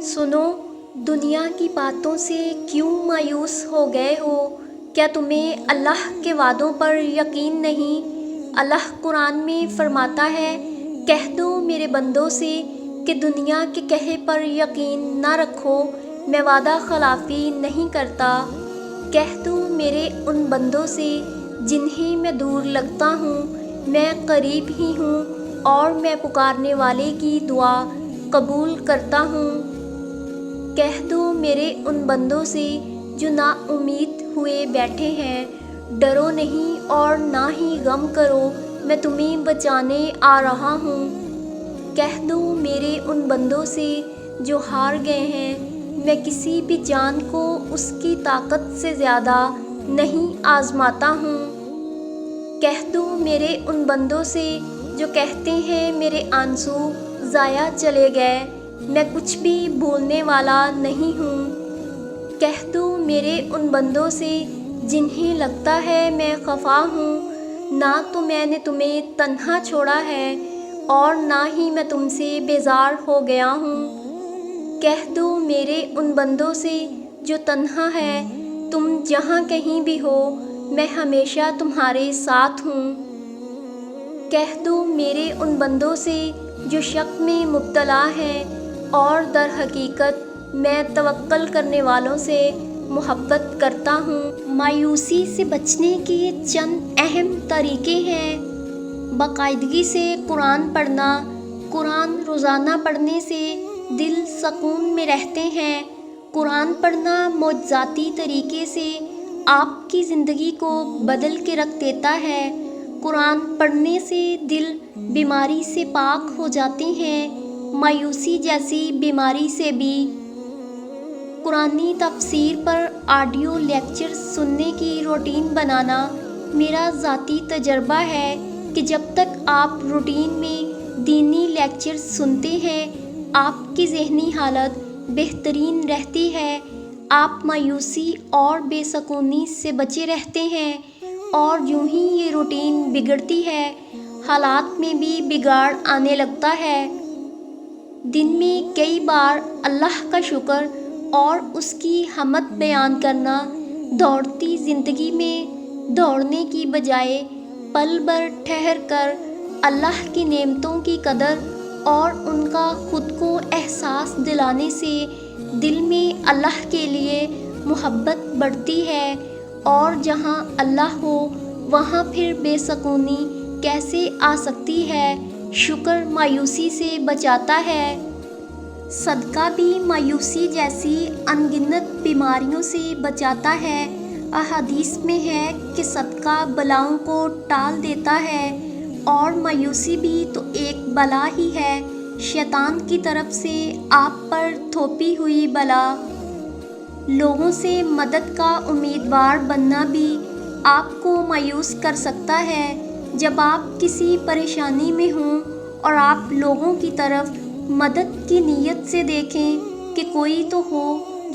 سنو، دنیا کی باتوں سے کیوں مایوس ہو گئے ہو؟ کیا تمہیں اللہ کے وعدوں پر یقین نہیں؟ اللہ قرآن میں فرماتا ہے، کہہ دو میرے بندوں سے کہ دنیا کے کہے پر یقین نہ رکھو، میں وعدہ خلافی نہیں کرتا۔ کہہ دو میرے ان بندوں سے جنہیں میں دور لگتا ہوں، میں قریب ہی ہوں اور میں پکارنے والے کی دعا قبول کرتا ہوں۔ کہہ دو میرے ان بندوں سے جو نا امید ہوئے بیٹھے ہیں، ڈرو نہیں اور نہ ہی غم کرو، میں تمہیں بچانے آ رہا ہوں۔ کہہ دو میرے ان بندوں سے جو ہار گئے ہیں، میں کسی بھی جان کو اس کی طاقت سے زیادہ نہیں آزماتا ہوں۔ کہہ دو میرے ان بندوں سے جو کہتے ہیں میرے آنسو ضائع چلے گئے، میں کچھ بھی بھولنے والا نہیں ہوں۔ کہہ دو میرے ان بندوں سے جنہیں لگتا ہے میں خفا ہوں، نہ تو میں نے تمہیں تنہا چھوڑا ہے اور نہ ہی میں تم سے بیزار ہو گیا ہوں۔ کہہ دو میرے ان بندوں سے جو تنہا ہے، تم جہاں کہیں بھی ہو، میں ہمیشہ تمہارے ساتھ ہوں۔ کہہ دو میرے ان بندوں سے جو شک میں مبتلا ہیں اور در حقیقت میں توکل کرنے والوں سے محبت کرتا ہوں۔ مایوسی سے بچنے کے چند اہم طریقے ہیں: باقاعدگی سے قرآن پڑھنا۔ قرآن روزانہ پڑھنے سے دل سکون میں رہتے ہیں۔ قرآن پڑھنا معجزاتی طریقے سے آپ کی زندگی کو بدل کے رکھ دیتا ہے۔ قرآن پڑھنے سے دل بیماری سے پاک ہو جاتے ہیں، مایوسی جیسی بیماری سے بھی۔ قرآنی تفسیر پر آڈیو لیکچر سننے کی روٹین بنانا۔ میرا ذاتی تجربہ ہے کہ جب تک آپ روٹین میں دینی لیکچر سنتے ہیں، آپ کی ذہنی حالت بہترین رہتی ہے، آپ مایوسی اور بے سکونی سے بچے رہتے ہیں، اور یوں ہی یہ روٹین بگڑتی ہے، حالات میں بھی بگاڑ آنے لگتا ہے۔ دن میں کئی بار اللہ کا شکر اور اس کی حمد بیان کرنا، دوڑتی زندگی میں دوڑنے کی بجائے پل بھر ٹھہر کر اللہ کی نعمتوں کی قدر اور ان کا خود کو احساس دلانے سے دل میں اللہ کے لیے محبت بڑھتی ہے، اور جہاں اللہ ہو وہاں پھر بے سکونی کیسے آ سکتی ہے؟ شکر مایوسی سے بچاتا ہے۔ صدقہ بھی مایوسی جیسی ان گنت بیماریوں سے بچاتا ہے۔ احادیث میں ہے کہ صدقہ بلاؤں کو ٹال دیتا ہے، اور مایوسی بھی تو ایک بلا ہی ہے، شیطان کی طرف سے آپ پر تھوپی ہوئی بلا۔ لوگوں سے مدد کا امیدوار بننا بھی آپ کو مایوس کر سکتا ہے۔ جب آپ کسی پریشانی میں ہوں اور آپ لوگوں کی طرف مدد کی نیت سے دیکھیں کہ کوئی تو ہو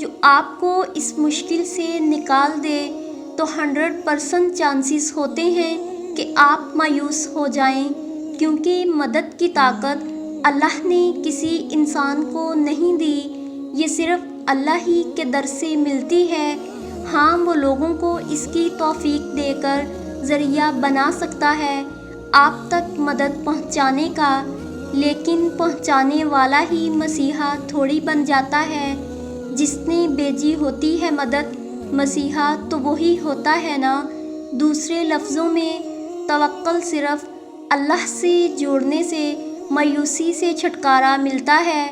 جو آپ کو اس مشکل سے نکال دے، تو 100% چانسز ہوتے ہیں کہ آپ مایوس ہو جائیں، کیونکہ مدد کی طاقت اللہ نے کسی انسان کو نہیں دی، یہ صرف اللہ ہی کے در سے ملتی ہے۔ ہاں، وہ لوگوں کو اس کی توفیق دے کر ذریعہ بنا سکتا ہے آپ تک مدد پہنچانے کا، لیکن پہنچانے والا ہی مسیحا تھوڑی بن جاتا ہے۔ جس نے بھیجی ہوتی ہے مدد، مسیحا تو وہی ہوتا ہے نا۔ دوسرے لفظوں میں، توکل صرف اللہ سے جوڑنے سے مایوسی سے چھٹکارا ملتا ہے۔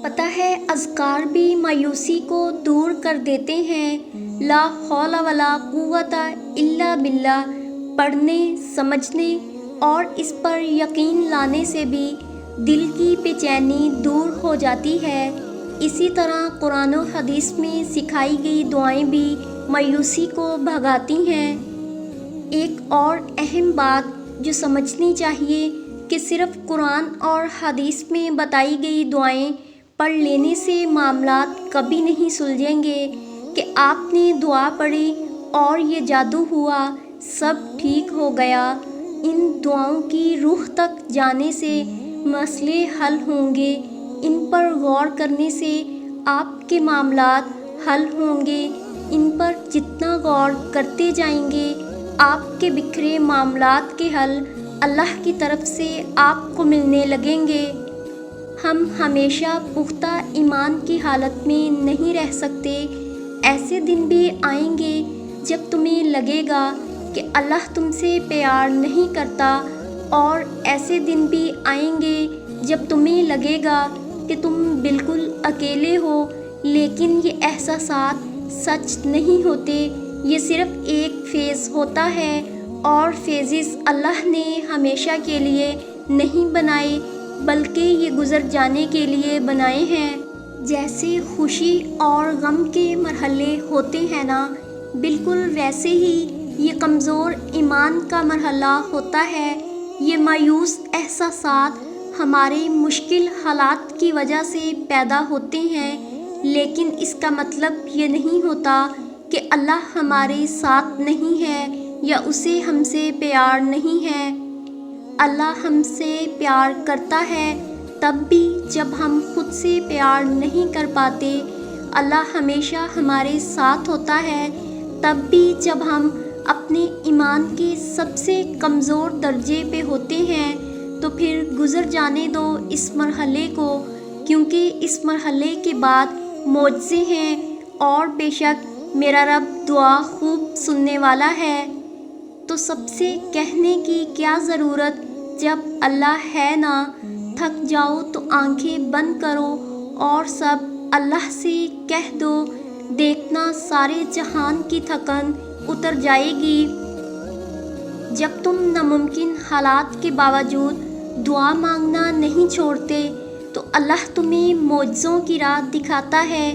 پتہ ہے، اذکار بھی مایوسی کو دور کر دیتے ہیں۔ لا حول ولا قوت الا باللہ پڑھنے، سمجھنے اور اس پر یقین لانے سے بھی دل کی بے چینی دور ہو جاتی ہے۔ اسی طرح قرآن و حدیث میں سکھائی گئی دعائیں بھی مایوسی کو بھگاتی ہیں۔ ایک اور اہم بات جو سمجھنی چاہیے کہ صرف قرآن اور حدیث میں بتائی گئی دعائیں پڑھ لینے سے معاملات کبھی نہیں سلجھیں گے کہ آپ نے دعا پڑھی اور یہ جادو ہوا، سب ٹھیک ہو گیا۔ ان دعاؤں کی روح تک جانے سے مسئلے حل ہوں گے، ان پر غور کرنے سے آپ کے معاملات حل ہوں گے۔ ان پر جتنا غور کرتے جائیں گے، آپ کے بکھرے معاملات کے حل اللہ کی طرف سے آپ کو ملنے لگیں گے۔ ہم ہمیشہ پختہ ایمان کی حالت میں نہیں رہ سکتے۔ ایسے دن بھی آئیں گے جب تمہیں لگے گا کہ اللہ تم سے پیار نہیں کرتا، اور ایسے دن بھی آئیں گے جب تمہیں لگے گا کہ تم بالکل اکیلے ہو، لیکن یہ احساسات سچ نہیں ہوتے، یہ صرف ایک فیز ہوتا ہے، اور فیزز اللہ نے ہمیشہ کے لیے نہیں بنائے بلکہ یہ گزر جانے کے لیے بنائے ہیں۔ جیسے خوشی اور غم کے مرحلے ہوتے ہیں نا، بالکل ویسے ہی یہ کمزور ایمان کا مرحلہ ہوتا ہے۔ یہ مایوس احساسات ہمارے مشکل حالات کی وجہ سے پیدا ہوتے ہیں، لیکن اس کا مطلب یہ نہیں ہوتا کہ اللہ ہمارے ساتھ نہیں ہے یا اسے ہم سے پیار نہیں ہے۔ اللہ ہم سے پیار کرتا ہے تب بھی جب ہم خود سے پیار نہیں کر پاتے۔ اللہ ہمیشہ ہمارے ساتھ ہوتا ہے تب بھی جب ہم اپنے ایمان کے سب سے کمزور درجے پہ ہوتے ہیں۔ تو پھر گزر جانے دو اس مرحلے کو، کیونکہ اس مرحلے کے بعد معجزے ہیں، اور بے شک میرا رب دعا خوب سننے والا ہے۔ تو سب سے کہنے کی کیا ضرورت جب اللہ ہے نا؟ تھک جاؤ تو آنکھیں بند کرو اور سب اللہ سے کہہ دو، دیکھنا سارے جہان کی تھکن اتر جائے گی۔ جب تم ناممکن حالات کے باوجود دعا مانگنا نہیں چھوڑتے تو اللہ تمہیں معجزوں کی راہ دکھاتا ہے۔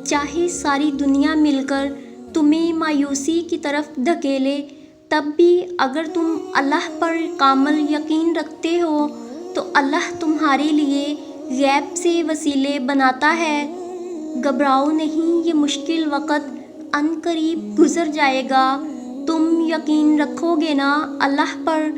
چاہے ساری دنیا مل کر تمہیں مایوسی کی طرف دھکیلے، تب بھی اگر تم اللہ پر کامل یقین رکھتے ہو تو اللہ تمہارے لیے غیب سے وسیلے بناتا ہے۔ گھبراؤ نہیں، یہ مشکل وقت عن قریب گزر جائے گا۔ تم یقین رکھو گے نا اللہ پر،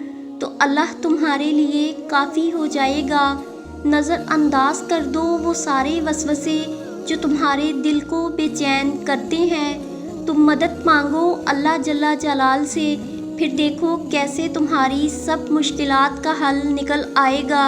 تو اللہ تمہارے لیے کافی ہو جائے گا۔ نظر انداز کر دو وہ سارے وسوسے جو تمہارے دل کو بے چین کرتے ہیں۔ تم مدد مانگو اللہ جل جلال سے، پھر دیکھو کیسے تمہاری سب مشکلات کا حل نکل آئے گا۔